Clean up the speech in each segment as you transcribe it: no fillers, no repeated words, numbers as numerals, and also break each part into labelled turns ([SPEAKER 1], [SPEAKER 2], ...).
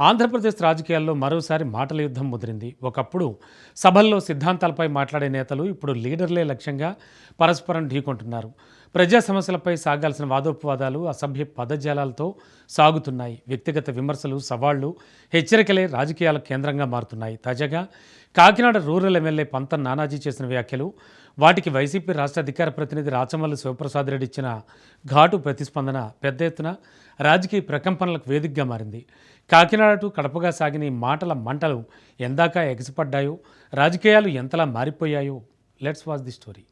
[SPEAKER 1] ఆంధ్రప్రదేశ్ రాజకీయాల్లో మరోసారి మాటల యుద్ధం ముదిరింది. ఒకప్పుడు సభల్లో సిద్ధాంతాలపై మాట్లాడే నేతలు ఇప్పుడు లీడర్లే లక్ష్యంగా పరస్పరం ఢీకొంటున్నారు. ప్రజా సమస్యలపై సాగాల్సిన వాదోపవాదాలు అసభ్య పదజాలాలతో సాగుతున్నాయి. వ్యక్తిగత విమర్శలు, సవాళ్లు, హెచ్చరికలే రాజకీయాల కేంద్రంగా మారుతున్నాయి. తాజాగా కాకినాడ రూరల్ ఎమ్మెల్యే పంతం నానాజీ చేసిన వ్యాఖ్యలు, వాటికి వైసీపీ రాష్ట్ర అధికార ప్రతినిధి రాచమల్లి శివప్రసాద్ రెడ్డి ఇచ్చిన ఘాటు ప్రతిస్పందన పెద్ద ఎత్తున రాజకీయ ప్రకంపనలకు వేదికగా మారింది. కాకినాడ టు కడపగా సాగిన ఈ మాటల మంటలు ఎందాక ఎగసిపడ్డాయో, రాజకీయాలు ఎంతలా మారిపోయాయో let's watch the story.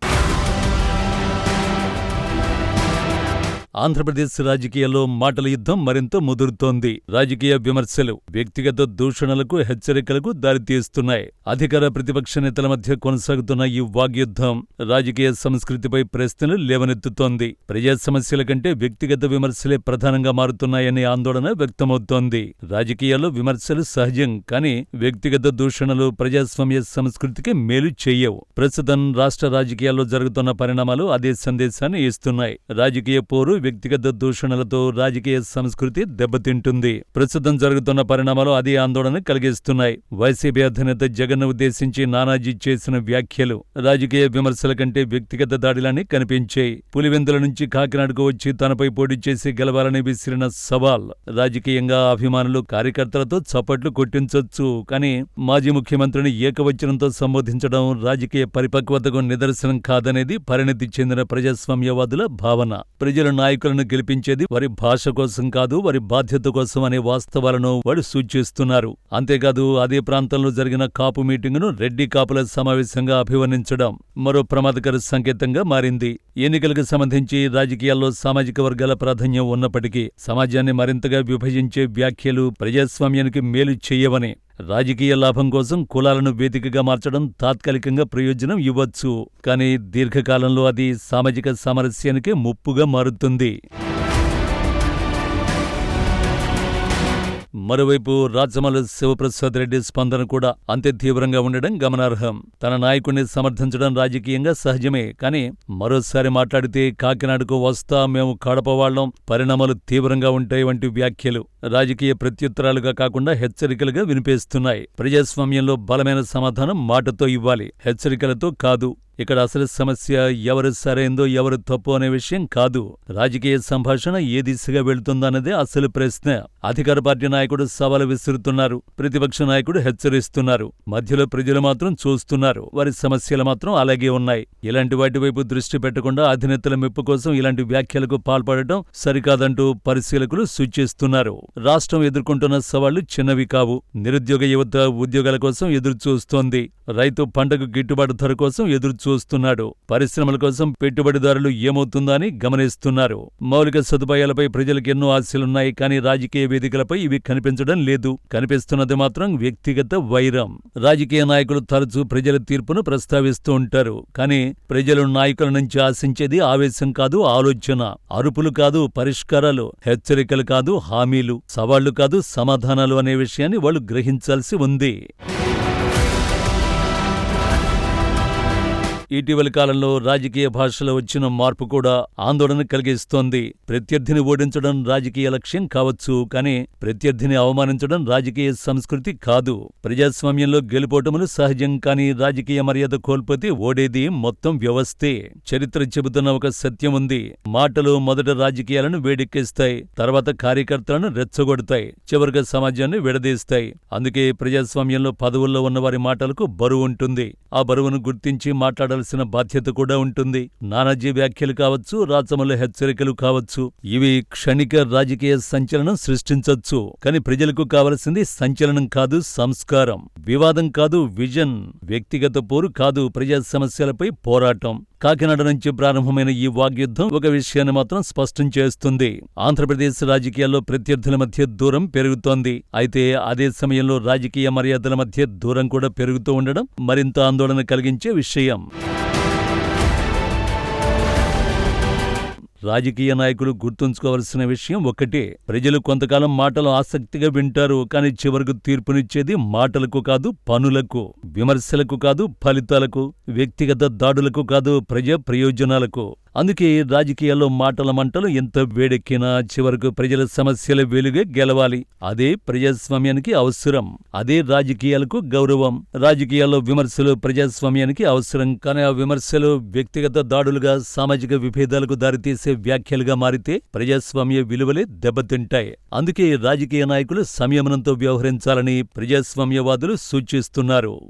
[SPEAKER 2] Andhra Pradesh రాజకీయాల్లో మాటల యుద్ధం మరింత ముదురుతోంది. రాజకీయ విమర్శలు, వ్యక్తిగత దూషణలకు, హెచ్చరికలకు దారితీస్తున్నాయి. అధికార ప్రతిపక్ష నేతల మధ్య కొనసాగుతున్న ఈ వాగ్యుద్ధం రాజకీయ సంస్కృతిపై ప్రశ్నలు లేవనెత్తుతోంది. ప్రజా సమస్యల కంటే వ్యక్తిగత విమర్శలే ప్రధానంగా మారుతున్నాయనే ఆందోళన వ్యక్తమవుతోంది. రాజకీయాల్లో విమర్శలు సహజం, కానీ వ్యక్తిగత దూషణలు ప్రజాస్వామ్య సంస్కృతికి మేలు చెయ్యవు. ప్రస్తుతం రాష్ట్ర రాజకీయాల్లో జరుగుతున్న పరిణామాలు అదే సందేశాన్ని ఇస్తున్నాయి. రాజకీయ పోరు, వ్యక్తిగత దూషణలతో రాజకీయ సంస్కృతి దెబ్బతింటుంది. ప్రస్తుతం జరుగుతున్న పరిణామాలు అదే ఆందోళన కలిగిస్తున్నాయి. వైసీపీ అధినేత జగన్ ఉద్దేశించి నానాజీ చేసిన వ్యాఖ్యలు రాజకీయ విమర్శల కంటే వ్యక్తిగత దాడిలని కనిపించాయి. పులివెందుల నుంచి కాకినాడకు వచ్చి తనపై పోటీ చేసి గెలవాలని విసిరిన సవాల్ రాజకీయంగా అభిమానులు, కార్యకర్తలతో చప్పట్లు కొట్టించొచ్చు, కానీ మాజీ ముఖ్యమంత్రిని ఏకవచనంతో సంబోధించడం రాజకీయ పరిపక్వతకు నిదర్శనం కాదనేది పరిణతి చెందిన ప్రజాస్వామ్యవాదుల భావన. ప్రజల నాయకులను గెలిపించేది వారి భాష కోసం కాదు, వారి బాధ్యత కోసం అనే వాస్తవాలను వారు సూచిస్తున్నారు. అంతేకాదు, అదే ప్రాంతంలో జరిగిన కాపు మీటింగును రెడ్డి కాపుల సమావేశంగా అభివర్ణించడం మరో ప్రమాదకర సంకేతంగా మారింది. ఎన్నికలకు సంబంధించి రాజకీయాల్లో సామాజిక వర్గాల ప్రాధాన్యం ఉన్నప్పటికీ సమాజాన్ని మరింతగా విభజించే వ్యాఖ్యలు ప్రజాస్వామ్యానికి మేలు చెయ్యవని, రాజకీయ లాభం కోసం కులాలను వేదికగా మార్చడం తాత్కాలికంగా ప్రయోజనం ఇవ్వచ్చు, కానీ దీర్ఘకాలంలో అది సామాజిక సామరస్యానికి ముప్పుగా మారుతుంది. మరోవైపు రాచమల్లి శివప్రసాద్ రెడ్డి స్పందన కూడా అంతే తీవ్రంగా ఉండడం గమనార్హం. తన నాయకుడిని సమర్థించడం రాజకీయంగా సహజమే, కానీ మరోసారి మాట్లాడితే కాకినాడకు వస్తా, మేము కడప వాళ్ళం, పరిణామాలు తీవ్రంగా ఉంటాయి వంటి వ్యాఖ్యలు రాజకీయ ప్రత్యుత్తరాలుగా కాకుండా హెచ్చరికలుగా వినిపిస్తున్నాయి. ప్రజాస్వామ్యంలో బలమైన సమాధానం మాటతో ఇవ్వాలి, హెచ్చరికలతో కాదు. ఇక్కడ అసలు సమస్య ఎవరు సరైందో ఎవరు తప్పు అనే విషయం కాదు. రాజకీయ సంభాషణ ఏ దిశగా వెళుతుందన్నదే అసలు ప్రశ్న. అధికార పార్టీ నాయకుడు సవాలు విసురుతున్నారు, ప్రతిపక్ష నాయకుడు హెచ్చరిస్తున్నారు, మధ్యలో ప్రజలు మాత్రం చూస్తున్నారు. వారి సమస్యలు మాత్రం అలాగే ఉన్నాయి. ఇలాంటి వాటి వైపు దృష్టి పెట్టకుండా అధినేతల మెప్పు కోసం ఇలాంటి వ్యాఖ్యలకు పాల్పడటం సరికాదంటూ పరిశీలకులు సూచిస్తున్నారు. రాష్ట్రం ఎదుర్కొంటున్న సవాళ్లు చిన్నవి కావు. నిరుద్యోగ యువత ఉద్యోగాల కోసం ఎదురుచూస్తోంది. రైతు పంటకు గిట్టుబాటు ధర కోసం ఎదురుచూస్తున్నాడు. పరిశ్రమల కోసం పెట్టుబడిదారులు ఏమవుతుందా అని గమనిస్తున్నారు. మౌలిక సదుపాయాలపై ప్రజలకు ఎన్నో ఆశలున్నాయి, కానీ రాజకీయ వేదికలపై ఇవి కనిపించడం లేదు. కనిపిస్తున్నది మాత్రం వ్యక్తిగత వైరం. రాజకీయ నాయకులు తరచూ ప్రజల తీర్పును ప్రస్తావిస్తూ ఉంటారు, కానీ ప్రజలు నాయకుల నుంచి ఆశించేది ఆవేశం కాదు, ఆలోచన. అరుపులు కాదు, పరిష్కారాలు. హెచ్చరికలు కాదు, హామీలు. సవాళ్లు కాదు, సమాధానాలు అనే విషయాన్ని వాళ్ళు గ్రహించాల్సి ఉంది. ఇటీవలి కాలంలో రాజకీయ భాషలో వచ్చిన మార్పు కూడా ఆందోళన కలిగిస్తోంది. ప్రత్యర్థిని ఓడించడం రాజకీయ లక్ష్యం కావచ్చు, కానీ ప్రత్యర్థిని అవమానించడం రాజకీయ సంస్కృతి కాదు. ప్రజాస్వామ్యంలో గెలుపోటములు సహజం, కానీ రాజకీయ మర్యాద కోల్పోతే ఓడేది మొత్తం వ్యవస్థే. చరిత్ర చెబుతున్న ఒక సత్యం ఉంది. మాటలు మొదట రాజకీయాలను వేడెక్కిస్తాయి, తర్వాత కార్యకర్తలను రెచ్చగొడతాయి, చివరిగా సమాజాన్ని విడదీస్తాయి. అందుకే ప్రజాస్వామ్యంలో పదవుల్లో ఉన్నవారి మాటలకు బరువు ఉంటుంది. ఆ బరువును గుర్తించి మాట్లాడాల్సిన బాధ్యత కూడా ఉంటుంది. నానాజీ వ్యాఖ్యలు కావచ్చు, రాచమల్లి హెచ్చరికలు కావచ్చు, ఇవి క్షణిక రాజకీయ సంచలనం సృష్టించొచ్చు, కానీ ప్రజలకు కావలసింది సంచలనం కాదు, సంస్కారం. వివాదం కాదు, విజన్. వ్యక్తిగత పోరు కాదు, ప్రజా సమస్యలపై పోరాటం. కాకినాడ నుంచి ప్రారంభమైన ఈ వాగ్యుద్ధం ఒక విషయాన్ని మాత్రం స్పష్టం చేస్తుంది. ఆంధ్రప్రదేశ్ రాజకీయాల్లో ప్రత్యర్థుల మధ్య దూరం పెరుగుతోంది. అయితే అదే సమయంలో రాజకీయ మర్యాదల మధ్య దూరం కూడా పెరుగుతూ ఉండడం మరింత ఆందోళన కలిగించే విషయం. రాజకీయ నాయకులు గుర్తుంచుకోవలసిన విషయం ఒకటే. ప్రజలు కొంతకాలం మాటలు ఆసక్తిగా వింటారు, కానీ చివరకు తీర్పునిచ్చేది మాటలకు కాదు, పనులకు. విమర్శలకు కాదు, ఫలితాలకు. వ్యక్తిగత దాడులకు కాదు, ప్రజా ప్రయోజనాలకు. అందుకే రాజకీయాల్లో మాటల మంటలు ఎంత వేడెక్కినా చివరకు ప్రజల సమస్యల వెలుగే గెలవాలి. అదే ప్రజాస్వామ్యానికి అవసరం. అదే రాజకీయాలకు గౌరవం. రాజకీయాల్లో విమర్శలు ప్రజాస్వామ్యానికి అవసరం. కానీ ఆ విమర్శలు వ్యక్తిగత దాడులుగా, సామాజిక విభేదాలకు దారితీసే వ్యాఖ్యలుగా మారితే ప్రజాస్వామ్య విలువలే దెబ్బతింటాయి. అందుకే రాజకీయ నాయకులు సంయమనంతో వ్యవహరించాలని ప్రజాస్వామ్యవాదులు సూచిస్తున్నారు.